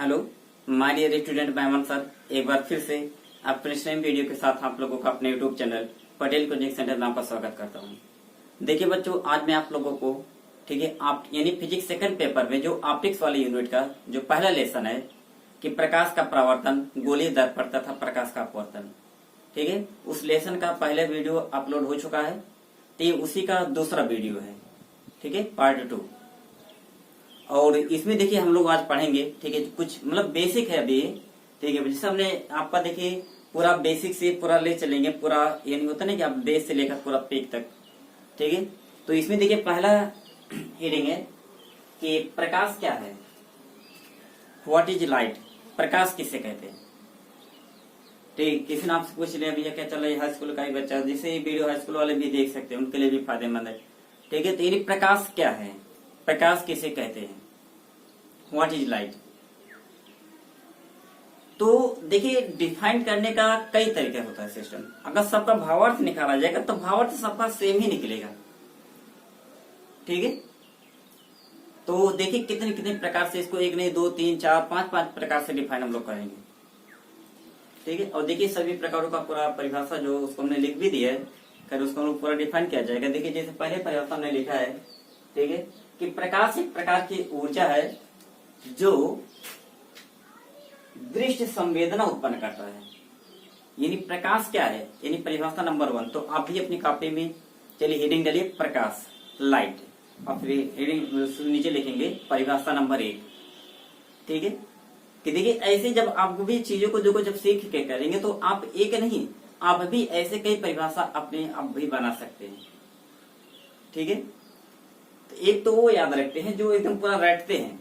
Hello my dear student Memon sir, एक बार फिर से अपने सेम वीडियो के साथ आप लोगों का अपने YouTube channel Patel coaching centre में आपका स्वागत करता हूं। देखिए बच्चों, आज मैं आप लोगों को ठीक है आप यानी फिजिक्स सेकंड पेपर में जो ऑप्टिक्स वाले यूनिट का जो पहला लेसन है कि प्रकाश का परावर्तन, गोलीय दर्पण तथा प्रकाश का अपवर्तन, ठीक है उस लेसन का पहला वीडियो अपलोड हो चुका है। तो ये उसी का दूसरा वीडियो है, ठीक है पार्ट 2। और इसमें देखिए हम लोग आज पढ़ेंगे, ठीक है कुछ मतलब बेसिक है अभी, ठीक है जैसे हमने आपका देखिए पूरा बेसिक से पूरा ले चलेंगे, पूरा ये नहीं होता ना कि आप बेस से लेकर पूरा पीक तक, ठीक है। तो इसमें देखिए पहला हेडिंग है कि प्रकाश क्या है, व्हाट इज लाइट, प्रकाश किसे कहते हैं। ठीक, किसी ने आपसे पूछ लिया भैया क्या चल रहा है, हाई स्कूल का ही बच्चा, जिसे ये वीडियो हाई स्कूल वाले भी देख सकते हैं, उनके लिए भी फायदेमंद है, ठीक है। तो ये प्रकाश क्या है, प्रकाश किसे कहते हैं, व्हाट इज लाइट। तो देखिए डिफाइन करने का कई तरीके होता है सिस्टम। अगर सबका भावार्थ निकाला जाएगा तो भावार्थ सबका सेम ही निकलेगा, ठीक है। तो देखिए कितने कितने प्रकार से इसको, एक नहीं दो तीन चार पांच प्रकार से डिफाइन हम लोग करेंगे, ठीक है। और देखिए सभी प्रकारों का पूरा परिभाषा जो उसको हमने लिख भी दिया है, फिर उसको हम लोग पूरा डिफाइन किया जाएगा। देखिए जैसे पहले परिभाषा हमने लिखा है, ठीक है कि प्रकाश एक प्रकार की ऊर्जा है जो दृश्य संवेदना उत्पन्न करता है। यानी प्रकाश क्या है, यानी परिभाषा नंबर 1। तो आप भी अपनी कॉपी में चलिए हेडिंग डालिए प्रकाश, लाइट, और फिर हेडिंग नीचे लिखेंगे परिभाषा नंबर 1, ठीक है। कि देखिए ऐसे जब आप भी चीजों को देखो, जब सीख के करेंगे तो आप एक नहीं, आप भी ऐसे कई परिभाषा अपने आप भी बना सकते हैं, ठीक है। तो एक तो वो याद रखते हैं जो एकदम पूरा रटते हैं,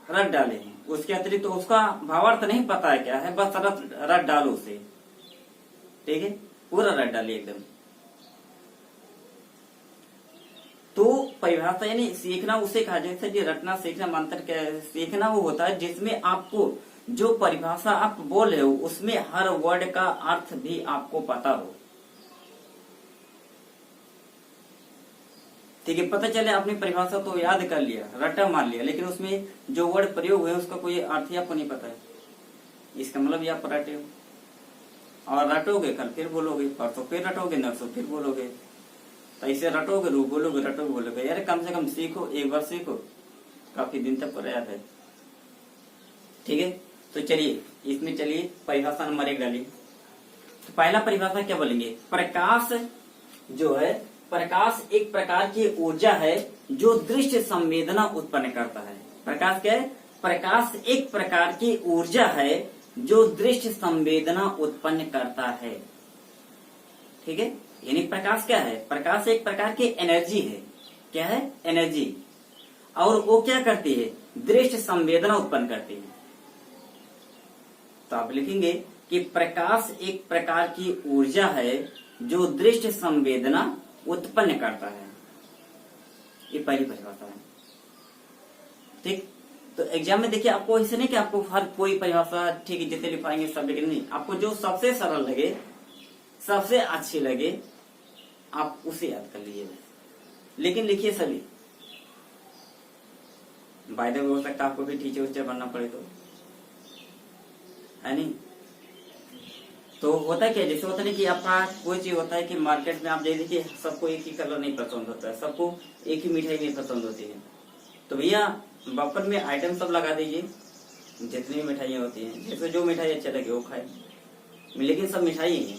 रट डाले हैं, उसके अतिरिक्त तो उसका भावार्थ नहीं पता है क्या है, बस रट डालो उसे, ठीक है पूरा रट डालिए एकदम। तो परिभाषा यानी सीखना उसे कहा जाता है कि रटना सीखना में अंतर क्या है। सीखना वो होता है जिसमें आपको जो परिभाषा आप बोल रहे हो उसमें हर वर्ड का अर्थ भी आपको पता हो, ठीक है। पता चले आपने परिभाषा तो याद कर लिया, रटा मान लिया, लेकिन उसमें जो वर्ड प्रयोग हुए उसका कोई अर्थ ही आपको नहीं पता है, इसका मतलब ये आप रटे हो। और रटोगे कल फिर बोलोगे, परसों फिर रटोगे, नरसों फिर बोलोगे, तो ऐसे रटोगे रू बोलोगे, रटोगे बोलोगे। यार कम से कम सीखो, एक बार सीखो, काफी दिन तक पूरा याद है, ठीक है। तो चलिए इसमें चलिए परिभाषा नंबर 1 डालिए। तो पहला परिभाषा क्या बोलेंगे, प्रकाश जो है, प्रकाश एक प्रकार की ऊर्जा है जो दृश्य संवेदना उत्पन्न करता है। प्रकाश क्या है, प्रकाश एक प्रकार की ऊर्जा है जो दृश्य संवेदना उत्पन्न करता है, ठीक है। यानी प्रकाश क्या है, प्रकाश एक प्रकार की एनर्जी है, क्या है एनर्जी, और वो क्या करती है, दृश्य संवेदना उत्पन्न करती है। तो आप लिखेंगे कि प्रकाश एक प्रकार की ऊर्जा है जो दृश्य संवेदना उत्पन्न करता है, ये पहली परिभाषा है, ठीक। तो एग्जाम में देखिए आपको ऐसे नहीं कि आपको हर कोई परिभाषा ठीक है जितने लिखाएंगे सब, लेकिन नहीं, आपको जो सबसे सरल लगे, सबसे अच्छी लगे, आप उसे याद कर लीजिए, लेकिन लिखिए सभी। बाय द वे हो सकता है आपको भी टीचर उच्चर बनना पड़े तो, है नहीं। तो होता है क्या, जैसे होता है कि आपका कोई चीज होता है कि मार्केट में आप जैसे देखिए सबको एक ही कलर नहीं पसंद होता है, सबको एक ही मिठाई नहीं पसंद होती है, तो भैया बफर में आइटम सब लगा दीजिए, जितनी भी मिठाइयाँ होती हैं, जैसे जो मिठाई अच्छा लगे वो खाए, लेकिन सब मिठाई ही है।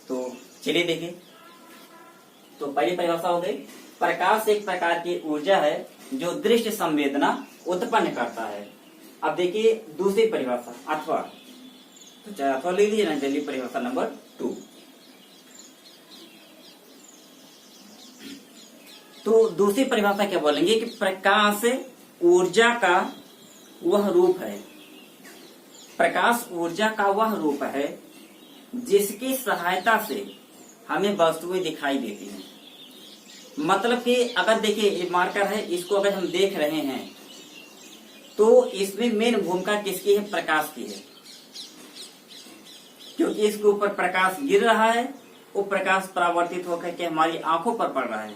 तो चलिए देखिए, तो पहली परिभाषा हो गई, प्रकाश एक प्रकार की ऊर्जा है जो दृश्य संवेदना उत्पन्न करता है। अब देखिए दूसरी परिभाषा अथवा, तो चाहे अथवा ले लीजिए ना, चलिए परिभाषा नंबर 2। तो दूसरी परिभाषा क्या बोलेंगे कि प्रकाश ऊर्जा का वह रूप है, प्रकाश ऊर्जा का वह रूप है जिसकी सहायता से हमें वस्तुएं दिखाई देती हैं। मतलब कि अगर देखिए ये मार्कर है, इसको अगर हम देख रहे हैं तो इसमें मेन भूमिका किसकी है, प्रकाश की है, क्योंकि इसके ऊपर प्रकाश गिर रहा है, वो प्रकाश परावर्तित होकर के हमारी आंखों पर पड़ रहा है,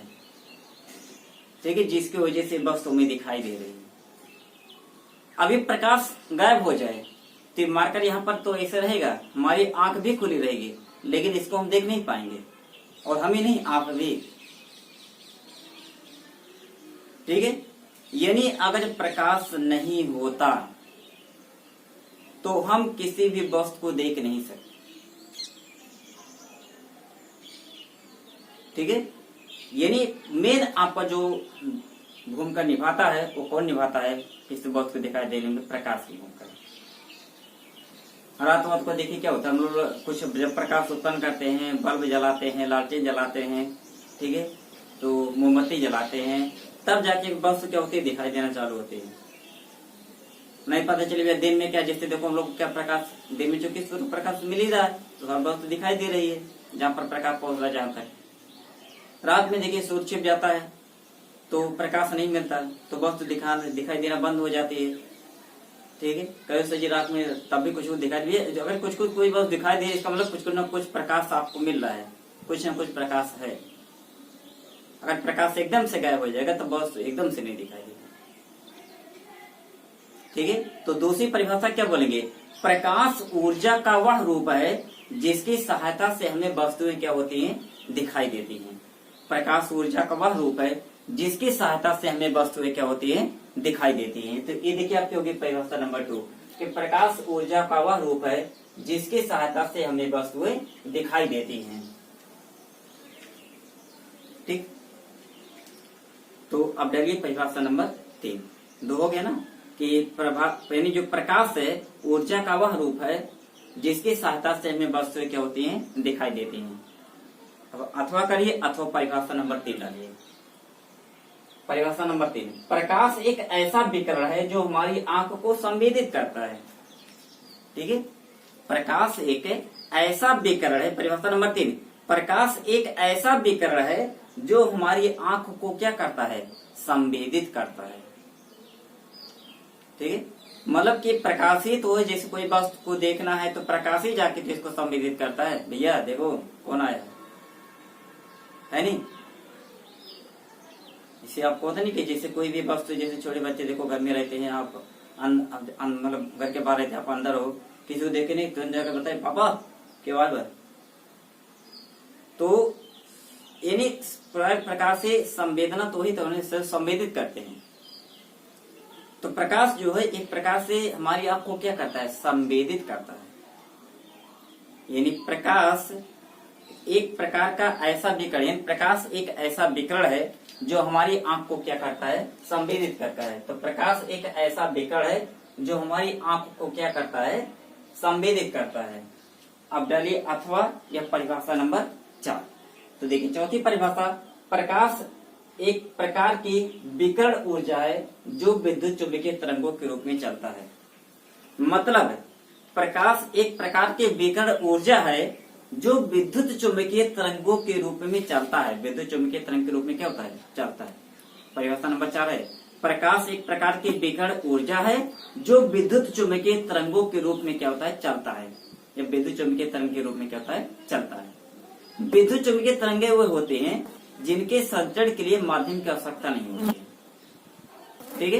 ठीक है, जिसकी वजह से वस्तु हमें दिखाई दे रही है। अभी प्रकाश गायब हो जाए तो मार्कर यहाँ पर तो ऐसे रहेगा, हमारी आंख भी खुली रहेगी, लेकिन इसको हम देख नहीं पाएंगे, और हम ही नहीं, आप भी। ठीक है, यानी अगर प्रकाश नहीं होता तो हम किसी भी वस्तु को देख नहीं सकते। ठीक है, यानी मेन आपका जो भूमिका निभाता है वो कौन निभाता है किसी वस्तु को दिखाई देने में? प्रकाश की भूमिका। रात रात को देखिए क्या होता है, हम लोग कुछ जब प्रकाश उत्पन्न करते हैं, बल्ब जलाते हैं, लालटेन जलाते हैं, ठीक है, तो मोमबत्ती जलाते हैं, तब जाके वस्तु क्या होती है, दिखाई देना चालू होती है। नहीं पता चले दिन में क्या, जैसे देखो हम लोग क्या प्रकाश दिन में चूंकि सूर्य प्रकाश मिल ही रहा है तो हर वस्तु दिखाई दे रही है जहाँ पर प्रकाश पहुंच रहा है, जहाँ तक। रात में देखिए सूर्य छिप जाता है तो प्रकाश नहीं मिलता, तो वस्तु दिखाई देना बंद हो जाती है। ठीक है, कई सजी रात में तब भी कुछ दिखाई दे, अगर कुछ कोई वस्तु दिखाई दे इसका मतलब कुछ न कुछ प्रकाश आपको मिल रहा है, कुछ न कुछ प्रकाश है। अगर प्रकाश एकदम से गायब हो जाएगा तो वस्तु एकदम से नहीं दिखाई देगी। ठीक है, तो दूसरी परिभाषा क्या बोलेंगे? प्रकाश ऊर्जा का वह रूप है जिसकी सहायता से हमें वस्तुएं क्या होती हैं, दिखाई देती हैं। प्रकाश ऊर्जा का वह रूप है जिसकी सहायता से हमें वस्तुएं क्या होती हैं, दिखाई देती हैं। तो ये देखिए आपकी होगी परिभाषा नंबर 2 कि प्रकाश ऊर्जा का वह रूप है जिसकी सहायता से हमें वस्तुएं दिखाई देती हैं। ठीक, तो अब डालिए परिभाषा नंबर 3। 2 हो गया ना कि यानी जो प्रकाश है ऊर्जा का वह रूप है जिसकी सहायता से हमें वस्तुएं क्या होती हैं, दिखाई देती हैं। अब अथवा करिए अथवा परिभाषा नंबर 3 डालिए। परिभाषा नंबर 3, प्रकाश एक ऐसा विकिरण है जो हमारी आंख को संवेदित करता है। ठीक है, प्रकाश एक ऐसा विकिरण है। परिभाषा नंबर 3, प्रकाश एक ऐसा विकिरण है जो हमारी आंख को क्या करता है, संवेदित करता है। ठीक है, मतलब कि प्रकाशित हो, जैसे कोई वस्तु को देखना है तो प्रकाश ही जाके तो इसको संवेदित करता है, भैया देखो कौन आया है नहीं। इसे आपको होता नहीं कि जैसे कोई भी वस्तु, जैसे छोटे बच्चे देखो घर में रहते हैं, आप मतलब घर के बाहर रहते हैं, आप अंदर हो, किसी को देखे नहीं तुरंत जाकर बताए पापा क्या बात है, तो यानी प्रकाश से संवेदना तो ही तो संवेदित करते हैं। तो प्रकाश जो है एक प्रकार से हमारी आंख को क्या करता है, संवेदित करता है। यानी प्रकाश एक प्रकार का ऐसा विकिरण, प्रकाश एक ऐसा विकिरण है जो हमारी आंख को क्या करता है, संवेदित करता है। तो प्रकाश एक ऐसा विकिरण है जो हमारी आंख को क्या करता है, संवेदित करता है। अब डालिए अथवा यह परिभाषा नंबर 4। तो देखिए चौथी परिभाषा, प्रकाश एक प्रकार की विकिरण ऊर्जा है जो विद्युत चुंबकीय तरंगों के रूप में चलता है। मतलब प्रकाश एक प्रकार के विकिरण ऊर्जा है जो विद्युत चुंबकीय तरंगों के रूप में चलता है। विद्युत चुंबकीय तरंग के रूप में क्या होता है, चलता है। परिभाषा नंबर 4 है, प्रकाश एक प्रकार की विकिरण ऊर्जा है जो विद्युत चुंबकीय तरंगों के रूप में क्या होता है, चलता है। या विद्युत चुंबकीय तरंग के रूप में क्या होता है, चलता है। विद्युत चुंबकीय तरंगे वो होते हैं जिनके संचरण के लिए माध्यम की आवश्यकता नहीं होती है। ठीक है,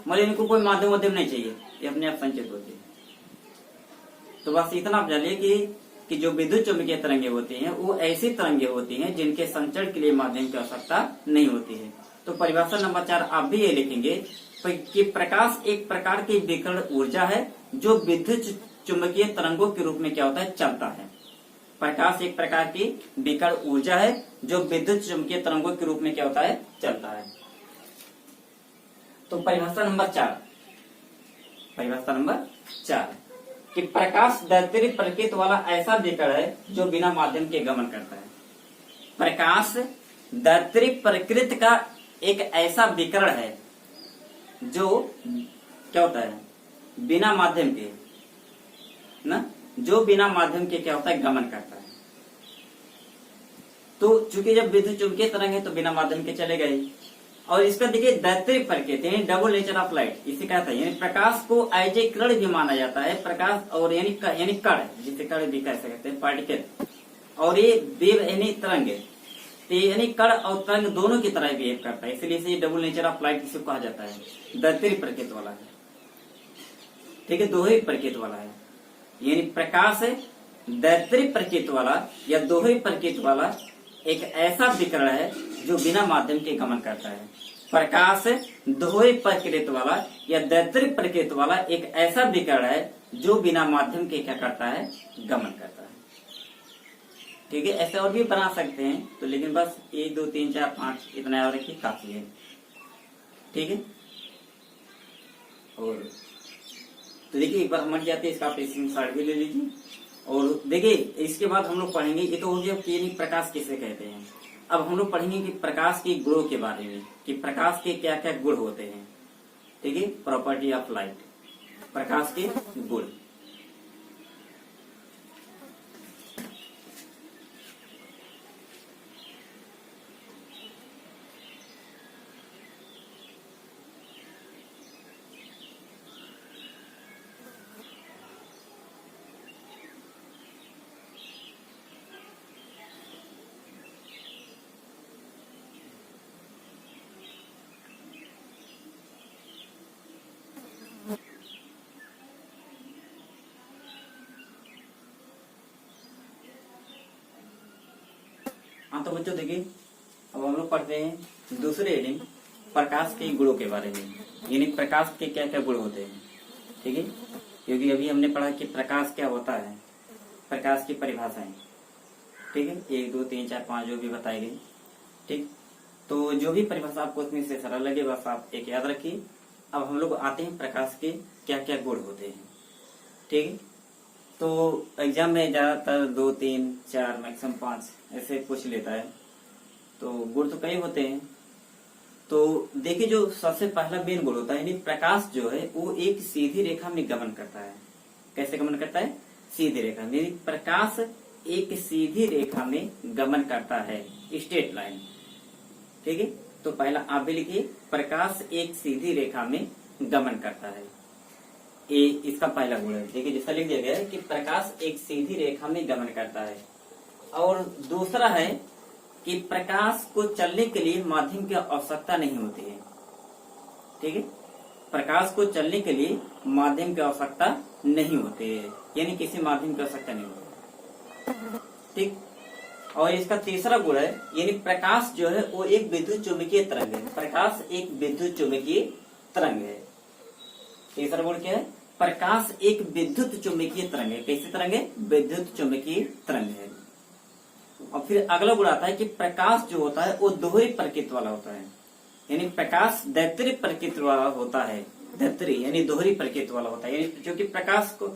मतलब इनको कोई माध्यम नहीं चाहिए, ये अपने आप संचित होते हैं। तो बस इतना आप जानिए कि जो विद्युत चुंबकीय तरंगे होती हैं वो ऐसी तरंगे होती हैं जिनके संचरण के लिए माध्यम की आवश्यकता नहीं होती है। तो परिभाषा नंबर 4 आप भी ये लिखेंगे कि प्रकाश एक प्रकार की विकिरण ऊर्जा है जो विद्युत चुंबकीय तरंगों के रूप में क्या होता है, चलता है। प्रकाश एक प्रकार की विकिरण ऊर्जा है जो विद्युत चुंबकीय तरंगों के रूप में क्या होता है, चलता है। तो परिभाषा नंबर 4, परिभाषा नंबर 4 कि प्रकाश दैत्य प्रकृति वाला ऐसा विकिरण है जो बिना माध्यम के गमन करता है। प्रकाश दैत्य प्रकृति का एक ऐसा विकिरण है जो क्या होता है, बिना माध्यम के ना, जो बिना माध्यम के क्या होता है, गमन करता है। तो चूंकि जब विद्युत चुंबकीय तरंग है तो बिना माध्यम के चले गए। और इसका देखिए दैत्य प्रकृति यानी डबल नेचर ऑफ लाइट, इसे कहता है। यानी प्रकाश को एज ए कण भी माना जाता है। प्रकाश और यानी कण, जिसे कण भी कह सकते हैं, पार्टिकल, और ये वेव यानी तरंग है। तो यानी कण और तरंग दोनों की तरह बिहेव करता है, इसलिए इसे डबल नेचर ऑफ लाइट किसे कहा जाता है, दैत्य प्रकृति वाला है। ठीक है, दोहरी प्रकृति वाला है, यानी प्रकाश दैत्य प्रकृति वाला या दोहरी प्रकृति वाला एक ऐसा विकिरण है जो बिना माध्यम के गमन करता है। प्रकाश दोहरी प्रकृति वाला या दैत्य प्रकृति वाला एक ऐसा विकिरण है जो बिना माध्यम के क्या करता है, गमन करता है। ठीक है, ऐसे और भी बना सकते हैं तो, लेकिन बस 1 2 3 4 5 इतना याद रखिए काफी है। ठीक है, और तो देखिए एक बार समझ जाते हैं, इसका आप स्क्रीनशॉट भी ले लीजिए। और देखिए इसके बाद हम लोग पढ़ेंगे, ये तो हो गया कि प्रकाश किसे कहते हैं। अब हम लोग पढ़ेंगे कि प्रकाश के गुणों के बारे में, कि प्रकाश के क्या क्या गुण होते हैं। ठीक है, प्रॉपर्टी ऑफ लाइट, प्रकाश के गुण। हाँ तो बच्चों देखिए, अब हम लोग पढ़ते हैं दूसरे हेडिंग प्रकाश के गुणों के बारे में, यानी प्रकाश के क्या क्या गुण होते हैं। ठीक है, क्योंकि अभी हमने पढ़ा कि प्रकाश क्या होता है, प्रकाश की परिभाषाएं। ठीक है, 1 2 3 4 5 जो भी बताई गई। ठीक, तो जो भी परिभाषा आपको उसमें से सरल लगे बस आप एक याद रखिए। अब हम लोग आते हैं प्रकाश के क्या क्या गुण होते हैं। ठीक है, तो एग्जाम में ज्यादातर 2 3 4 मैक्सिमम 5 ऐसे पूछ लेता है, तो गुण तो कई होते हैं। तो देखिए जो सबसे पहला मेन गुण होता है, यानी प्रकाश जो है वो एक सीधी रेखा में गमन करता है। कैसे गमन करता है, सीधी रेखा में। प्रकाश एक सीधी रेखा में गमन करता है, स्ट्रेट लाइन। ठीक है, तो पहला आप भी लिखिए, प्रकाश एक सीधी रेखा में गमन करता है, ये इसका पहला गुण है। देखिए जैसा लिख दिया गया है कि प्रकाश एक सीधी रेखा में गमन करता है। और दूसरा है कि प्रकाश को चलने के लिए माध्यम की आवश्यकता नहीं होती है। ठीक है, प्रकाश को चलने के लिए माध्यम की आवश्यकता नहीं होती है, यानी किसी माध्यम की आवश्यकता नहीं होती। ठीक, और इसका तीसरा गुण है, यानी प्रकाश जो है वो एक विद्युत चुंबकीय तरंग है। प्रकाश एक विद्युत चुंबकीय तरंग है। तीसरा गुण क्या है, प्रकाश एक विद्युत चुंबकीय तरंग है। कैसी तरंग है, विद्युत चुंबकीय तरंग है। और फिर अगला गुण आता है कि प्रकाश जो होता है वो दोहरी प्रकृति वाला होता है, यानी प्रकाश दैत्य प्रकृति वाला होता है। दैत्य यानी दोहरी प्रकृति वाला होता है, यानी क्योंकि प्रकाश को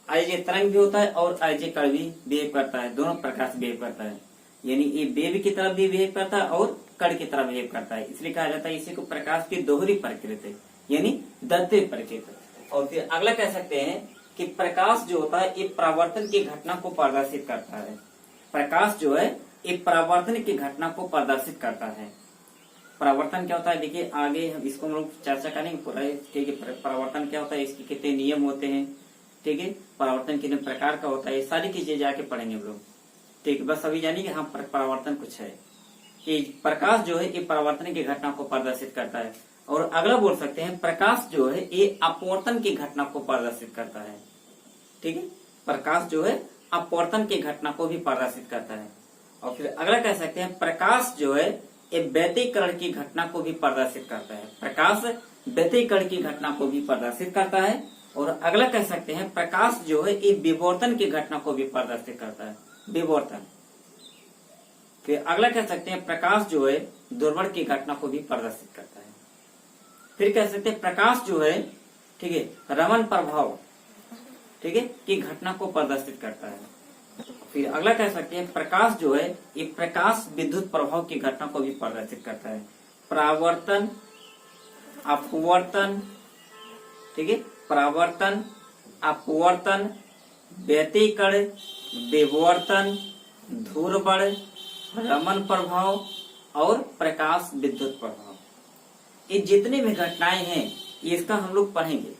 एज ए तरंग भी होता है और एज ए कण भी बिहेव करता है, दोनों प्रकाश बिहेव करता है। यानी ये वेव की तरफ भी बिहेव करता है और कण की तरफ बिहेव करता है, इसलिए कहा जाता है इसी को प्रकाश की दोहरी प्रकृति यानी दैत्य प्रकृति। और फिर अगला कह सकते हैं कि प्रकाश जो होता है ये परावर्तन की घटना को प्रदर्शित करता है। प्रकाश जो है ये परावर्तन की घटना को प्रदर्शित करता है। परावर्तन क्या होता है, देखिए आगे हम इसको हम लोग चर्चा करेंगे पूरा, ठीक है। परावर्तन क्या होता है, इसके कितने नियम होते हैं, ठीक है। परावर्तन कितने प्रकार का होता है, ये सारी चीजें जाके पढ़ेंगे हम लोग, ठीक। बस अभी जानिए कि हाँ परावर्तन कुछ है कि प्रकाश जो है ये परावर्तन की घटना को प्रदर्शित करता है। और अगला बोल सकते हैं प्रकाश जो है ये अपवर्तन की घटना को प्रदर्शित करता है, ठीक है। प्रकाश जो है अपवर्तन की घटना को भी प्रदर्शित करता है। और फिर अगला कह सकते हैं प्रकाश जो है ये व्यतिकरण की घटना को भी प्रदर्शित करता है। प्रकाश व्यतिकरण की घटना को भी प्रदर्शित करता है। और अगला कह सकते हैं प्रकाश जो है ये विवर्तन की घटना को भी प्रदर्शित करता है, विवर्तन। फिर अगला कह सकते हैं प्रकाश जो है दुर्बल की घटना को भी प्रदर्शित करता है। फिर कह सकते हैं प्रकाश जो है, ठीक है, रमन प्रभाव, ठीक है, की घटना को प्रदर्शित करता है। फिर अगला कह सकते हैं प्रकाश जो है ये प्रकाश विद्युत प्रभाव की घटना को भी प्रदर्शित करता है। परावर्तन, अपवर्तन, ठीक है, परावर्तन, अपवर्तन, व्यतिकरण, विवर्तन, ध्रुवण, रमन प्रभाव और प्रकाश विद्युत प्रभाव, ये जितने भी घटनाएं हैं इसका हम लोग पढ़ेंगे।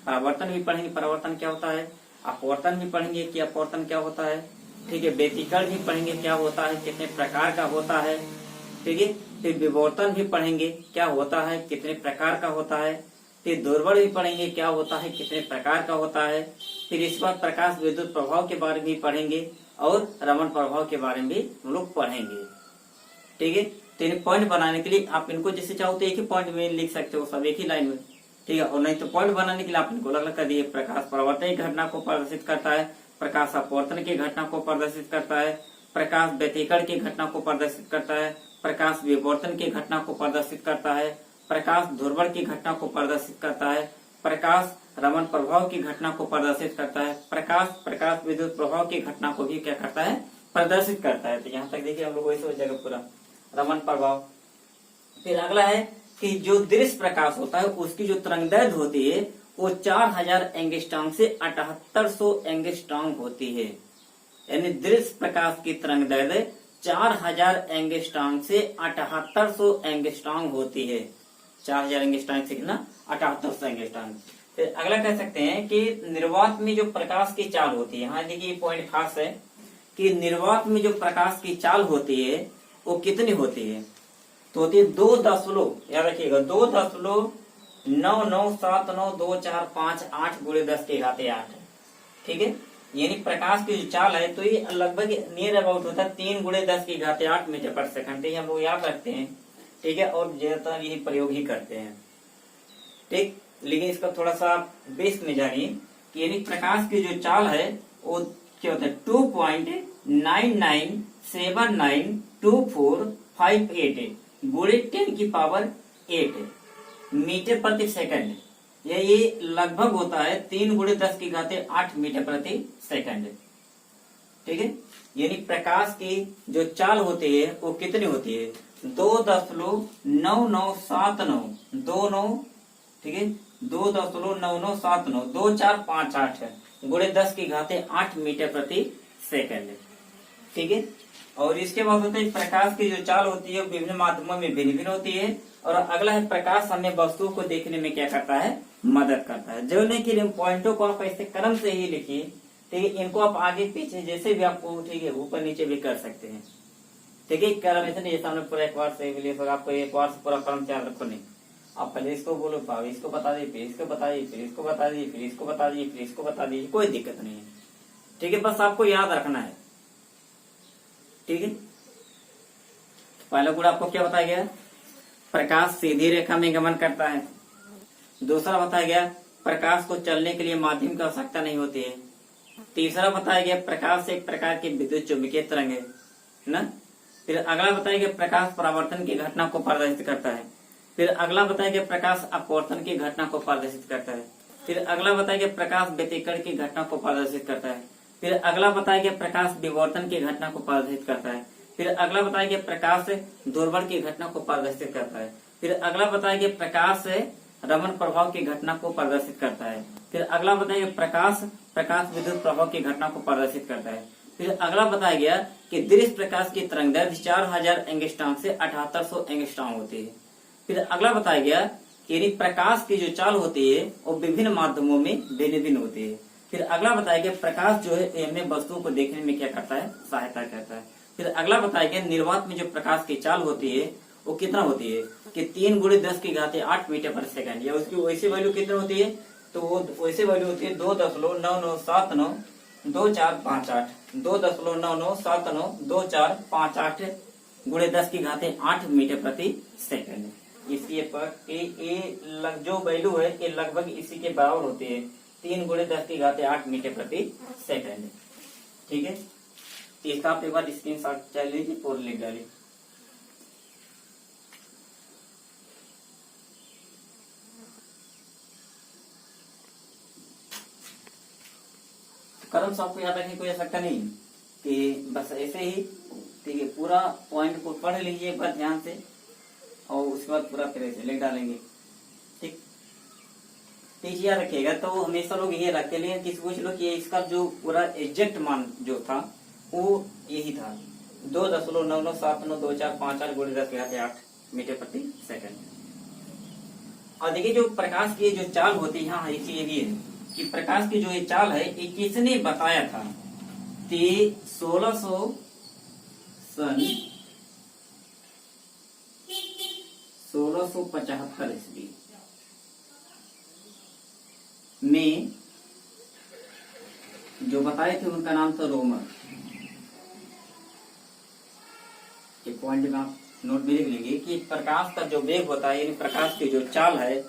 परावर्तन भी पढ़ेंगे, परावर्तन क्या होता है, अपवर्तन भी पढ़ेंगे कि अपवर्तन क्या होता है, ठीक है, व्यतिकरण भी पढ़ेंगे क्या होता है, कितने प्रकार का होता है। ठीक है, फिर विवर्तन भी पढ़ेंगे क्या होता है, कितने प्रकार का होता है। फिर ध्रुवण भी पढ़ेंगे क्या होता है, कितने प्रकार का होता है। फिर इस बार प्रकाश विद्युत प्रभाव के बारे में भी पढ़ेंगे और रमण प्रभाव के बारे में भी हम लोग पढ़ेंगे। ठीक है, तो इन पॉइंट बनाने के लिए आप इनको जैसे चाहो तो एक ही पॉइंट में लिख सकते हो, सब एक ही लाइन में। ठीक है, और नहीं तो पॉइंट बनाने के लिए आप इनको अलग अलग कर दिए। प्रकाश परावर्तन की घटना को प्रदर्शित करता है, प्रकाश अपवर्तन की घटना को प्रदर्शित करता है, प्रकाश व्यतिकरण की घटना को प्रदर्शित करता है, प्रकाश विवर्तन की घटना को प्रदर्शित करता है, प्रकाश ध्रुवण की घटना को प्रदर्शित करता है, प्रकाश रमण प्रभाव की घटना को प्रदर्शित करता है, प्रकाश विद्युत प्रभाव की घटना को भी क्या करता है, प्रदर्शित करता है। तो यहाँ तक देखिए हम लोग वैसे हो जाएगा पूरा रमण प्रभाव। फिर अगला है कि जो दृश्य प्रकाश होता है उसकी जो तरंगदैर्घ्य होती है वो 4000 एंगस्ट्रॉम से 7800 एंगस्ट्रॉम होती है। यानी दृश्य प्रकाश की तरंगदैर्घ्य 4000 एंगस्ट्रॉम से 7800 एंगस्ट्रॉम होती है। 4000 एंगस्ट्रॉम से कितना, 7800 एंगस्ट्रॉम। फिर अगला कह सकते हैं कि निर्वात में जो प्रकाश की चाल होती है, यहाँ देखिए पॉइंट खास है कि निर्वात में जो प्रकाश की चाल होती है वो कितनी होती है, तो होती है 2 याद रखिएगा 2.99792458 गुणे 10 के घाते 8। ठीक है, यानी प्रकाश की जो चाल है तो ये लगभग नियर अबाउट होता है 3 गुणे 10 के घाते 8 मीटर पर सेकंड। हम लोग याद रखते हैं। ठीक है, और ज्यादातर यही प्रयोग ही करते हैं। ठीक, लेकिन इसका थोड़ा सा बेस में जानिए कि यानी प्रकाश की जो चाल है वो क्या होता है 2.99792458 गुणे 10⁸ मीटर प्रति सेकंड। ये लगभग होता है 3 गुणे 10 की घाते 8 मीटर प्रति सेकंड। ठीक है, यानी प्रकाश की जो चाल होती है वो कितनी होती है 2.9979 ठीक है 2.9979 2458 गुणे 10 की घाते 8 मीटर प्रति सेकंड। ठीक है, और इसके बाद होता है प्रकाश की जो चाल होती है विभिन्न माध्यमों में भिन्न भिन्न होती है। और अगला है प्रकाश हमें वस्तुओं को देखने में क्या करता है, मदद करता है। जोड़ने के लिए पॉइंटों को आप ऐसे क्रम से ही लिखिए। ठीक है, इनको आप आगे पीछे जैसे भी आपको ठीक है ऊपर नीचे भी कर सकते हैं। ठीक है, क्रम ऐसे नहीं जैसे हमने पूरा एक बार से आपको एक बार से पूरा क्रम याद रखो नहीं। आप पहले इसको बोलो, इसको बता दीजिए, फिर इसको बता दीजिए, फिर इसको बता दीजिए, फिर इसको बता दीजिए, फिर इसको बता दीजिए, कोई दिक्कत नहीं है। ठीक है, बस आपको याद रखना है। ठीक है, पहला गुण आपको क्या बताया गया, प्रकाश सीधी रेखा में गमन करता है। दूसरा बताया गया प्रकाश को चलने के लिए माध्यम की आवश्यकता नहीं होती है। तीसरा बताया गया प्रकाश एक प्रकार की विद्युत चुंबकीय तरंग है ना। फिर अगला बताया गया प्रकाश परावर्तन की घटना को प्रदर्शित करता है। फिर अगला बताया गया प्रकाश अपवर्तन की घटना को प्रदर्शित करता है। फिर अगला बताया गया प्रकाश व्यतिकरण की घटना को प्रदर्शित करता है। फिर अगला बताया गया प्रकाश विवर्तन की घटना को प्रदर्शित करता है। फिर अगला बताया गया प्रकाश ध्रुवण की घटना को प्रदर्शित करता है। फिर अगला बताया गया प्रकाश रमण प्रभाव की घटना को प्रदर्शित करता है। फिर अगला बताया गया प्रकाश विद्युत प्रभाव की घटना को प्रदर्शित करता है। फिर अगला बताया गया कि दृश्य प्रकाश की तरंगदैर्घ्य 4000 एंगस्ट्रॉम से 7800 एंगस्ट्रॉम होती है। फिर अगला बताया गया कि प्रकाश की जो चाल होती है वो विभिन्न माध्यमों में भिन्न भिन्न होती है। फिर अगला बताया गया प्रकाश जो है हमें वस्तुओं को देखने में क्या करता है, सहायता करता है। फिर अगला बताया गया निर्वात में जो प्रकाश की चाल होती है वो कितना होती है कि 3 गुणे 10 की घाते 8 मीटर पर सेकंड। या उसकी वैसी वैल्यू कितनी होती है, तो वो वैसे वैल्यू होती है 2.99792458 2.99792458 गुणे 10 की घाते 8 मीटर प्रति सेकंड। इसकी जो वैल्यू है ये लगभग इसी के बराबर होती है 3 गुणे 10 की घाते 8 मीटर प्रति सेकंड। ठीक है, इसका आप एक बार स्क्रीन शॉट चल लीजिए, पूरा लिख डालिए। कर्म से आपको याद रखने कोई आवश्यकता नहीं कि बस ऐसे ही। ठीक है, पूरा पॉइंट को पढ़ लीजिए एक बार ध्यान से और उसके बाद पूरा फिर ऐसे लिख डालेंगे। ठीक, ठीक याद रखिएगा। तो हमेशा लोग ये रखते लिए किसी पूछ लो कि इसका जो पूरा एग्जैक्ट मान जो था वो यही था 2.99792458 गुणे 10 के घाते 8 मीटर प्रति सेकंड। और देखिए जो प्रकाश की जो चाल होती है, यहाँ इसी ये भी है कि प्रकाश की जो ये चाल है ये किसने बताया था, 1675 ईस्वी में जो बताए थे उनका नाम था रोमर। एक पॉइंट में आप नोट भी लिख लेंगे कि प्रकाश का जो वेग होता है, यानी प्रकाश की जो चाल है,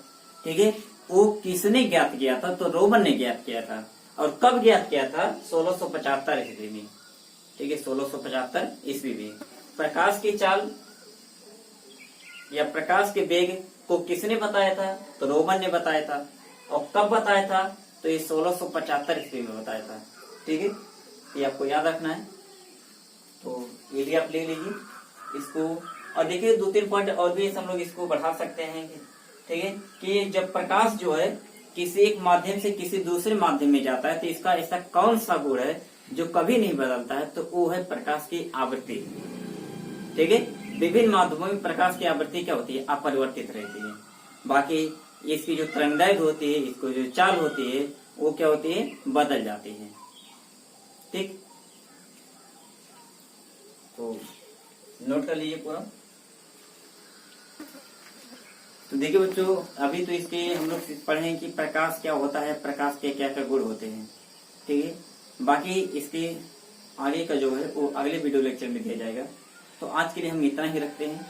ठीक है, वो किसने ज्ञात किया था? तो रोमन ने ज्ञात किया था। और कब ज्ञात किया था? 1675 ईस्वी में, ठीक है, 1675 ईस्वी में। प्रकाश की चाल या प्रकाश के वेग को किसने बताया था? तो रोमन ने बताया था। और कब बताया था? तो ये 1675 ईस्वी में बताया था, ठीक है। ये आपको याद रखना है, तो ये भी आप ले लीजिए इसको। और देखिए 2-3 पॉइंट और भी हम लोग इसको बढ़ा सकते हैं, ठीक है, कि जब प्रकाश जो है किसी एक माध्यम से किसी दूसरे माध्यम में जाता है तो इसका ऐसा कौन सा गुण है जो कभी नहीं बदलता है? तो वो है प्रकाश की आवृत्ति, ठीक है। विभिन्न माध्यमों में प्रकाश की आवृत्ति क्या होती है? अपरिवर्तित रहती है। बाकी इसकी जो तरंगदैर्घ्य होती है, इसको जो चाल होती है, वो क्या होती है? बदल जाती है, ठीक। तो नोट कर लीजिए पूरा। तो देखिए बच्चों, अभी तो इसके हम लोग पढ़े कि प्रकाश क्या होता है, प्रकाश के क्या क्या गुण होते हैं, ठीक है। बाकी इसके आगे का जो है वो अगले वीडियो लेक्चर में दिया जाएगा। तो आज के लिए हम इतना ही रखते हैं,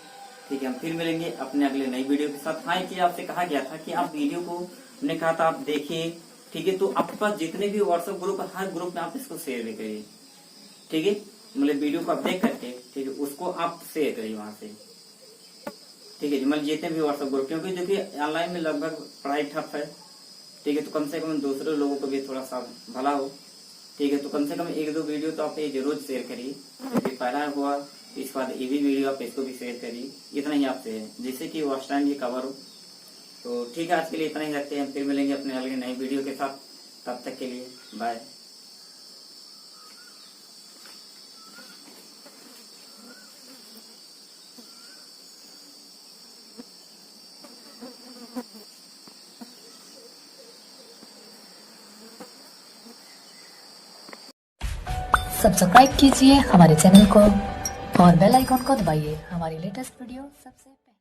ठीक है। हम फिर मिलेंगे अपने अगले नई वीडियो के साथ। हाँ, कि आपसे कहा गया था कि आप वीडियो को, हमने कहा था आप देखिए, ठीक है। तो आपके पास जितने भी व्हाट्सएप ग्रुप है, हर ग्रुप में आप इसको शेयर भी करिए, ठीक है। मतलब वीडियो को आप देख करके, ठीक है, उसको आप शेयर करिए वहां से, ठीक है। मतलब जितने भी व्हाट्सएप ग्रुप, क्योंकि देखिए ऑनलाइन में लगभग पढ़ाई ठप है, ठीक है। तो कम से कम दूसरे लोगों को भी थोड़ा सा भला हो, ठीक है। तो कम से कम 1-2 वीडियो तो आप ये जरूर शेयर करिए। पहला हुआ, इसके बाद ये भी वीडियो आप इसको भी शेयर करिए। इतना ही आपसे है, जिससे कि वॉच टाइम भी कवर हो। तो ठीक है, आज के लिए इतना ही रखते हैं। फिर मिलेंगे अपने अगले नए वीडियो के साथ। तब तक के लिए बाय। सब्सक्राइब कीजिए हमारे चैनल को और बेल आइकॉन को दबाइए हमारी लेटेस्ट वीडियो सबसे पहले।